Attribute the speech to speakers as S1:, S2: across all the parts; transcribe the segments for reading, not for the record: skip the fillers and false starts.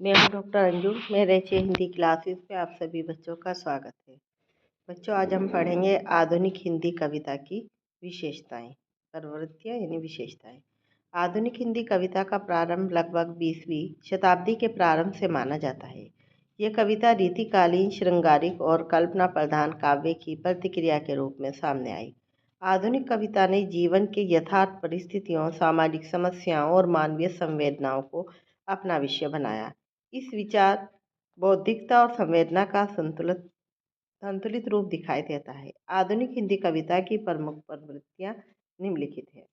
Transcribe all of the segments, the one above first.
S1: मैं हूँ डॉक्टर अंजू। मेरे अच्छे हिंदी क्लासेस पे आप सभी बच्चों का स्वागत है। बच्चों, आज हम पढ़ेंगे आधुनिक हिंदी कविता की विशेषताएं, प्रवृत्तियां यानी विशेषताएं। आधुनिक हिंदी कविता का प्रारंभ लगभग 20वीं शताब्दी के प्रारंभ से माना जाता है। यह कविता रीतिकालीन, श्रृंगारिक और कल्पना प्रधान काव्य की प्रतिक्रिया के रूप में सामने आई। आधुनिक कविता ने जीवन के यथार्थ परिस्थितियों, सामाजिक समस्याओं और मानवीय संवेदनाओं को अपना विषय बनाया। इस विचार, बौद्धिकता और संवेदना का संतुलित संतुलित रूप दिखाई देता है। आधुनिक हिंदी कविता की प्रमुख प्रवृत्तियां निम्नलिखित है।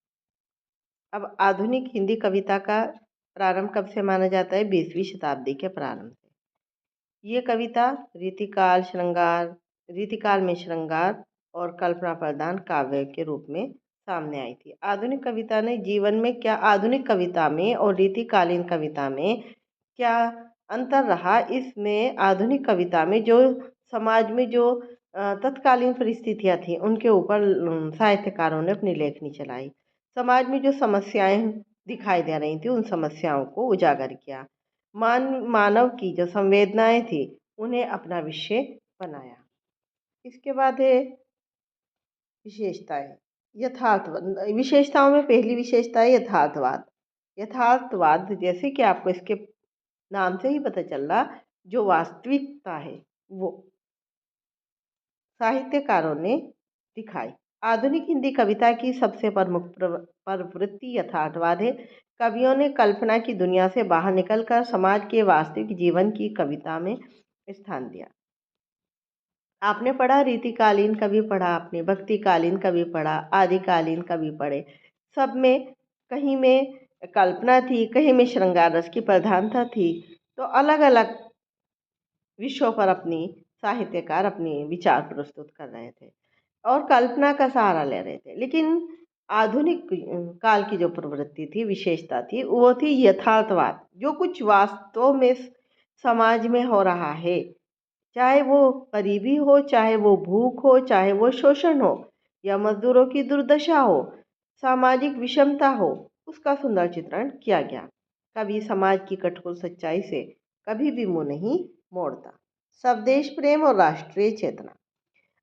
S1: अब आधुनिक हिंदी कविता का प्रारंभ कब से माना जाता है? 20वीं शताब्दी के प्रारंभ से। ये कविता रीतिकाल में श्रृंगार और कल्पना प्रधान काव्य के रूप में सामने आई थी। आधुनिक कविता ने जीवन में क्या आधुनिक कविता में और रीतिकालीन कविता में क्या अंतर रहा? इसमें आधुनिक कविता में जो समाज में जो तत्कालीन परिस्थितियां थी, उनके ऊपर साहित्यकारों ने अपनी लेखनी चलाई। समाज में जो समस्याएं दिखाई दे रही थी, उन समस्याओं को उजागर किया। मानव की जो संवेदनाएं थी, उन्हें अपना विषय बनाया। इसके बाद है विशेषताएं। यथार्थवाद। विशेषताओं में पहली विशेषता है यथार्थवाद। यथार्थवाद, जैसे कि आपको इसके नाम से ही पता चल रहा, जो वास्तविकता है वो साहित्यकारों ने दिखाई। आधुनिक हिंदी कविता की सबसे प्रमुख प्रवृत्ति यथार्थवाद है। कवियों ने कल्पना की दुनिया से बाहर निकलकर समाज के वास्तविक जीवन की कविता में स्थान दिया। आपने पढ़ा रीतिकालीन कवि पढ़ा, आपने भक्तिकालीन कवि पढ़ा, आदिकालीन कवि पढ़े। सब में कहीं में कल्पना थी, कहीं में श्रृंगार रस की प्रधानता थी। तो अलग अलग विषयों पर अपनी साहित्यकार अपनी विचार प्रस्तुत कर रहे थे और कल्पना का सहारा ले रहे थे। लेकिन आधुनिक काल की जो प्रवृत्ति थी, विशेषता थी, वो थी यथार्थवाद। जो कुछ वास्तव में समाज में हो रहा है, चाहे वो गरीबी हो, चाहे वो भूख हो, चाहे वो शोषण हो, या मजदूरों की दुर्दशा हो, सामाजिक विषमता हो, उसका सुंदर चित्रण किया गया। कभी समाज की कठोर सच्चाई से कभी भी मुंह नहीं मोड़ता। स्वदेश प्रेम और राष्ट्रीय चेतना।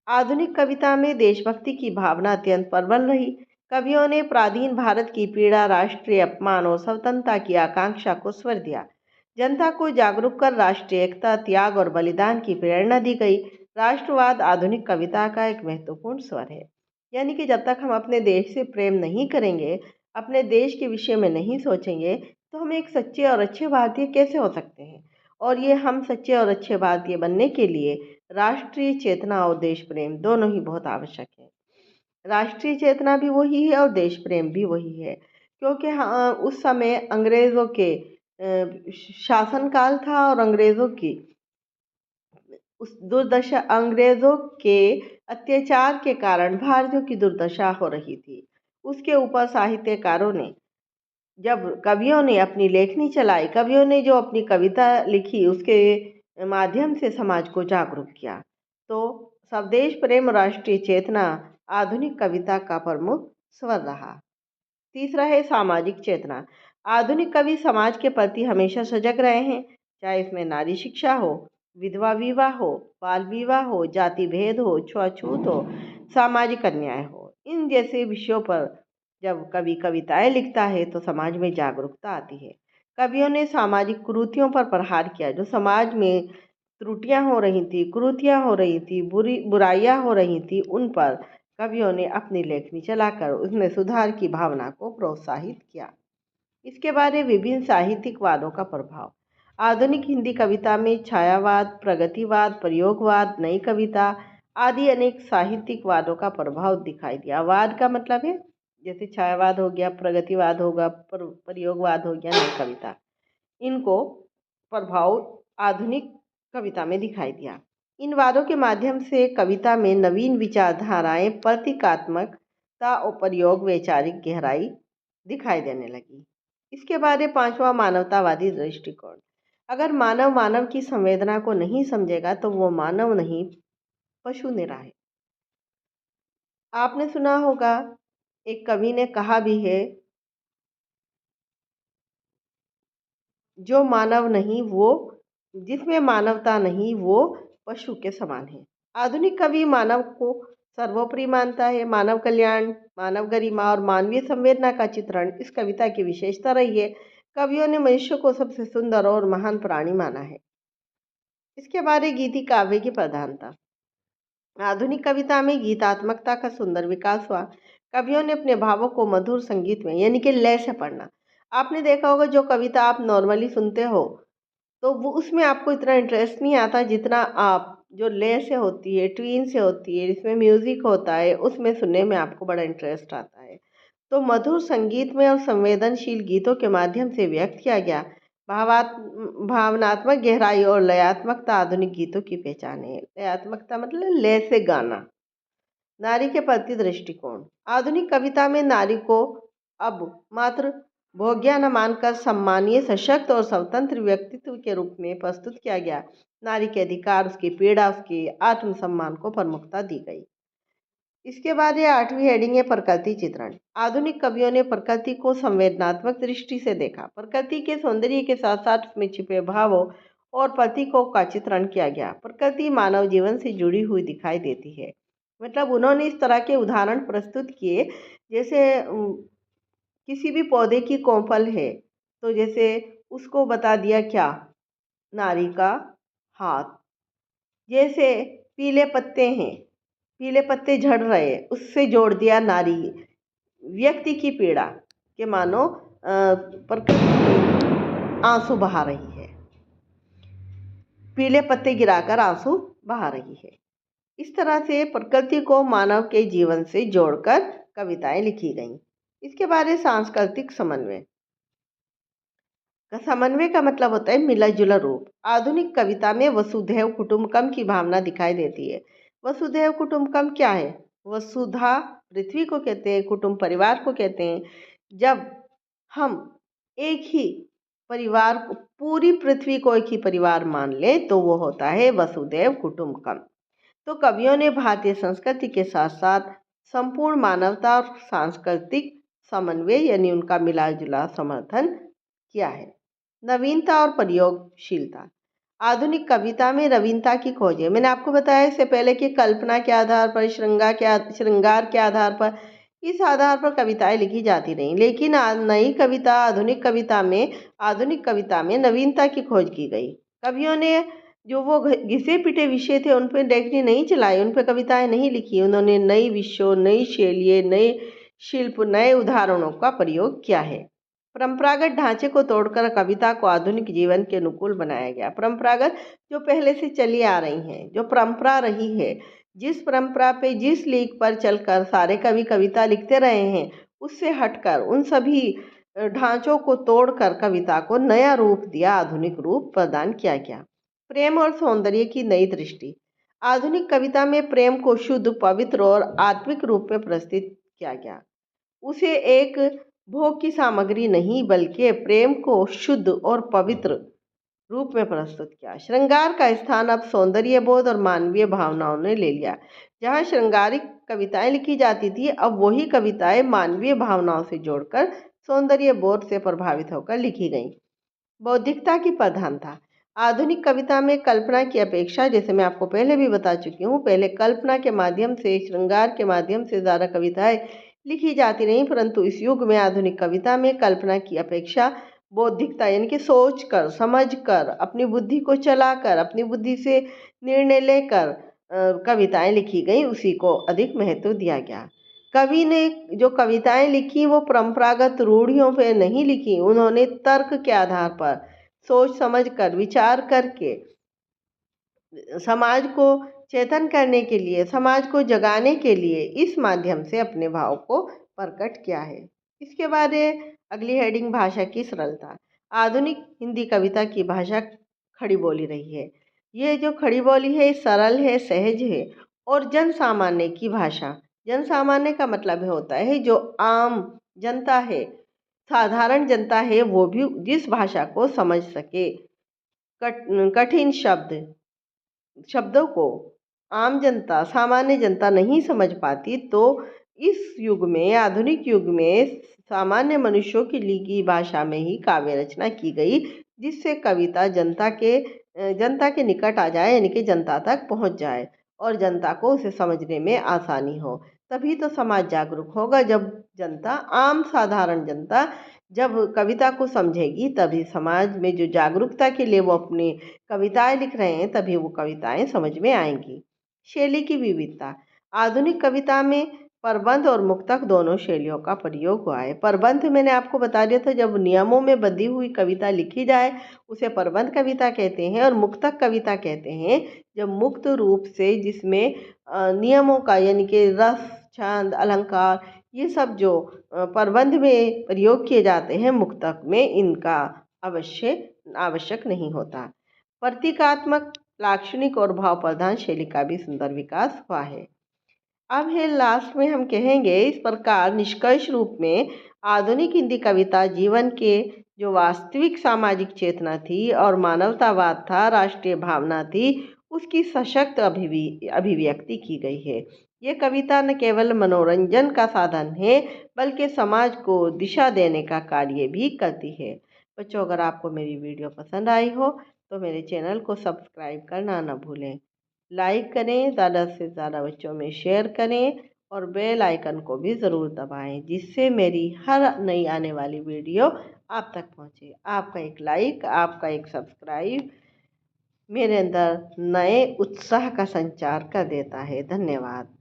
S1: आधुनिक कविता में देशभक्ति की भावना अत्यंत प्रबल रही। कवियों ने प्राचीन भारत की पीड़ा, राष्ट्रीय अपमान और स्वतंत्रता की आकांक्षा को स्वर दिया। जनता को जागरूक कर राष्ट्रीय एकता, त्याग और बलिदान की प्रेरणा दी गई। राष्ट्रवाद आधुनिक कविता का एक महत्वपूर्ण स्वर है। यानी कि जब तक हम अपने देश से प्रेम नहीं करेंगे, अपने देश के विषय में नहीं सोचेंगे, तो हम एक सच्चे और अच्छे भारतीय कैसे हो सकते हैं? और ये हम सच्चे और अच्छे भारतीय बनने के लिए राष्ट्रीय चेतना और देश प्रेम दोनों ही बहुत आवश्यक है। राष्ट्रीय चेतना भी वही है और देश प्रेम भी वही है, क्योंकि हाँ, उस समय अंग्रेज़ों के शासनकाल था और अंग्रेज़ों की उस दुर्दशा, अंग्रेज़ों के अत्याचार के कारण भारतीयों की दुर्दशा हो रही थी। उसके ऊपर साहित्यकारों ने, जब कवियों ने अपनी लेखनी चलाई, कवियों ने जो अपनी कविता लिखी, उसके माध्यम से समाज को जागरूक किया। तो स्वदेश प्रेम, राष्ट्रीय चेतना आधुनिक कविता का प्रमुख स्वर रहा। तीसरा है सामाजिक चेतना। आधुनिक कवि समाज के प्रति हमेशा सजग रहे हैं, चाहे इसमें नारी शिक्षा हो, विधवा विवाह हो, बाल विवाह हो, जाति भेद हो, छुआछूत हो, सामाजिक अन्याय हो। इन जैसे विषयों पर जब कवि कविताएं लिखता है तो समाज में जागरूकता आती है। कवियों ने सामाजिक कुरीतियों पर प्रहार किया। जो समाज में त्रुटियां हो रही थी, कुरीतियां हो रही थी, बुराइयां हो रही थी, उन पर कवियों ने अपनी लेखनी चलाकर उसमें सुधार की भावना को प्रोत्साहित किया। इसके बाद है विभिन्न साहित्यिक वादों का प्रभाव। आधुनिक हिंदी कविता में छायावाद, प्रगतिवाद, प्रयोगवाद, नई कविता आदि अनेक साहित्यिक वादों का प्रभाव दिखाई दिया। वाद का मतलब है जैसे छायावाद हो गया, प्रगतिवाद होगा, प्रयोगवाद हो गया, नई कविता। इनको प्रभाव आधुनिक कविता में दिखाई दिया। इन वादों के माध्यम से कविता में नवीन विचारधाराएं, प्रतीकात्मकता और प्रयोग वैचारिक गहराई दिखाई देने लगी। इसके बाद है पांचवा, मानवतावादी दृष्टिकोण। अगर मानव मानव की संवेदना को नहीं समझेगा तो वो मानव नहीं, पशु निरा है। आपने सुना होगा, एक कवि ने कहा भी है जो मानव नहीं वो जिसमें मानवता नहीं वो पशु के समान है। आधुनिक कवि मानव को सर्वोपरि मानता है। मानव कल्याण, मानव गरिमा और मानवीय संवेदना का चित्रण इस कविता की विशेषता रही है। कवियों ने मनुष्य को सबसे सुंदर और महान प्राणी माना है। इसके बाद है गीति काव्य की प्रधानता। आधुनिक कविता में गीतात्मकता का सुंदर विकास हुआ। कवियों ने अपने भावों को मधुर संगीत में यानी कि लय से पढ़ना। आपने देखा होगा जो कविता आप नॉर्मली सुनते हो तो वो उसमें आपको इतना इंटरेस्ट नहीं आता जितना आप जो लय से होती है, ट्वीन से होती है, जिसमें म्यूजिक होता है, उसमें सुनने में आपको बड़ा इंटरेस्ट आता है। तो मधुर संगीत में और संवेदनशील गीतों के माध्यम से व्यक्त किया गया भावनात्मक गहराई और लयात्मकता आधुनिक गीतों की पहचान है। लयात्मकता मतलब लय से गाना। नारी के प्रति दृष्टिकोण। आधुनिक कविता में नारी को अब मात्र भोग्या न मानकर सम्मानीय, सशक्त और स्वतंत्र व्यक्तित्व के रूप में प्रस्तुत किया गया। नारी के अधिकार, उसकी पीड़ा, उसकी आत्मसम्मान को प्रमुखता दी गई। इसके बाद ये 8वीं हेडिंग है प्रकृति चित्रण। आधुनिक कवियों ने प्रकृति को संवेदनात्मक दृष्टि से देखा। प्रकृति के सौंदर्य के साथ साथ उसमें छिपे भावों और प्रतीकों का चित्रण किया गया। प्रकृति मानव जीवन से जुड़ी हुई दिखाई देती है। मतलब उन्होंने इस तरह के उदाहरण प्रस्तुत किए जैसे किसी भी पौधे की कोंपल है तो जैसे उसको बता दिया क्या, नारी का हाथ। जैसे पीले पत्ते हैं, पीले पत्ते झड़ रहे, उससे जोड़ दिया नारी। व्यक्ति की पीड़ा के मानो प्रकृति आंसू बहा रही है, पीले पत्ते गिराकर आंसू बहा रही है। इस तरह से प्रकृति को मानव के जीवन से जोड़कर कविताएं लिखी गईं। इसके बारे में सांस्कृतिक समन्वय। समन्वय का मतलब होता है मिला जुला रूप। आधुनिक कविता में वसुधैव कुटुंबकम की भावना दिखाई देती है। वसुधैव कुटुंबकम क्या है? वसुधा पृथ्वी को कहते हैं, कुटुंब परिवार को कहते हैं। जब हम एक ही परिवार को, पूरी पृथ्वी को एक ही परिवार मान ले तो वो होता है वसुधैव कुटुंबकम। तो कवियों ने भारतीय संस्कृति के साथ साथ संपूर्ण मानवता और सांस्कृतिक समन्वय यानी उनका मिला जुला समर्थन किया है। नवीनता और प्रयोगशीलता। आधुनिक कविता में नवीनता की खोज है। मैंने आपको बताया इससे पहले कि कल्पना के आधार पर, श्रृंगार के आधार पर, इस आधार पर कविताएं लिखी जाती रहीं। लेकिन नई कविता, आधुनिक कविता में नवीनता की खोज की गई। कवियों ने जो वो घिसे पिटे विषय थे उन पर लेखनी नहीं चलाई, उन पर कविताएं नहीं लिखी। उन्होंने नई विषयों, नई शैलियों, नए शिल्प, नए उदाहरणों का प्रयोग किया है। परंपरागत ढांचे को तोड़कर कविता को आधुनिक जीवन के अनुकूल बनाया गया। परंपरागत जो पहले से चली आ रही हैं, जो परंपरा रही है, जिस परंपरा पे, जिस लीक पर चलकर सारे कवि कविता लिखते रहे हैं, उससे हटकर उन सभी ढांचों को तोड़कर कविता को नया रूप दिया, आधुनिक रूप प्रदान किया गया। प्रेम और सौंदर्य की नई दृष्टि। आधुनिक कविता में प्रेम को शुद्ध, पवित्र और आत्मिक रूप में प्रस्तुत किया गया। उसे एक भोग की सामग्री नहीं बल्कि प्रेम को शुद्ध और पवित्र रूप में प्रस्तुत किया। श्रृंगार का स्थान अब सौंदर्य बोध और मानवीय भावनाओं ने ले लिया। जहाँ श्रृंगारिक कविताएं लिखी जाती थी, अब वही कविताएं मानवीय भावनाओं से जोड़कर सौंदर्य बोध से प्रभावित होकर लिखी गईं। बौद्धिकता की प्रधानता। आधुनिक कविता में कल्पना की अपेक्षा, जैसे मैं आपको पहले भी बता चुकी हूँ, पहले कल्पना के माध्यम से, श्रृंगार के माध्यम से ज़्यादा कविताएं लिखी जाती रहीं, परंतु इस युग में आधुनिक कविता में कल्पना की अपेक्षा बौद्धिकता यानी कि सोच कर, समझ कर, अपनी बुद्धि को चलाकर, अपनी बुद्धि से निर्णय लेकर कविताएं लिखी गई, उसी को अधिक महत्व दिया गया। कवि ने जो कविताएं लिखी वो परंपरागत रूढ़ियों पर नहीं लिखी, उन्होंने तर्क के आधार पर, सोच समझ कर, विचार करके समाज को चेतन करने के लिए, समाज को जगाने के लिए इस माध्यम से अपने भाव को प्रकट किया है। इसके बाद अगली हेडिंग भाषा की सरलता। आधुनिक हिंदी कविता की भाषा खड़ी बोली रही है। ये जो खड़ी बोली है सरल है, सहज है और जन सामान्य की भाषा। जन सामान्य का मतलब होता है जो आम जनता है, साधारण जनता है, वो भी जिस भाषा को समझ सके। कठिन शब्दों को आम जनता, सामान्य जनता नहीं समझ पाती, तो इस युग में, आधुनिक युग में सामान्य मनुष्यों की लिखी भाषा में ही काव्य रचना की गई जिससे कविता जनता के निकट आ जाए, यानी कि जनता तक पहुंच जाए और जनता को उसे समझने में आसानी हो। तभी तो समाज जागरूक होगा। जब जनता, आम साधारण जनता जब कविता को समझेगी, तभी समाज में जो जागरूकता के लिए वो अपनी कविताएं लिख रहे हैं, तभी वो कविताएं समझ में आएंगी। शैली की विविधता। आधुनिक कविता में प्रबंध और मुक्तक दोनों शैलियों का प्रयोग हुआ है। प्रबंध मैंने आपको बता दिया था, जब नियमों में बंधी हुई कविता लिखी जाए उसे प्रबंध कविता कहते हैं। और मुक्तक कविता कहते हैं जब मुक्त रूप से, जिसमें नियमों का, यानी कि रस, छंद, अलंकार, ये सब जो प्रबंध में प्रयोग किए जाते हैं, मुक्तक में इनका आवश्यक नहीं होता। प्रतीकात्मक, लाक्षणिक और भाव प्रधान शैली का भी सुंदर विकास हुआ है। अब है लास्ट में हम कहेंगे, इस प्रकार निष्कर्ष रूप में आधुनिक हिंदी कविता जीवन के जो वास्तविक सामाजिक चेतना थी और मानवतावाद था, राष्ट्रीय भावना थी, उसकी सशक्त अभिव्यक्ति की गई है। ये कविता न केवल मनोरंजन का साधन है, बल्कि समाज को दिशा देने का कार्य भी करती है। बच्चों, अगर आपको मेरी वीडियो पसंद आई हो तो मेरे चैनल को सब्सक्राइब करना न भूलें। लाइक करें, ज़्यादा से ज़्यादा बच्चों में शेयर करें और बेल आइकन को भी ज़रूर दबाएं, जिससे मेरी हर नई आने वाली वीडियो आप तक पहुंचे। आपका एक लाइक, आपका एक सब्सक्राइब मेरे अंदर नए उत्साह का संचार कर देता है। धन्यवाद।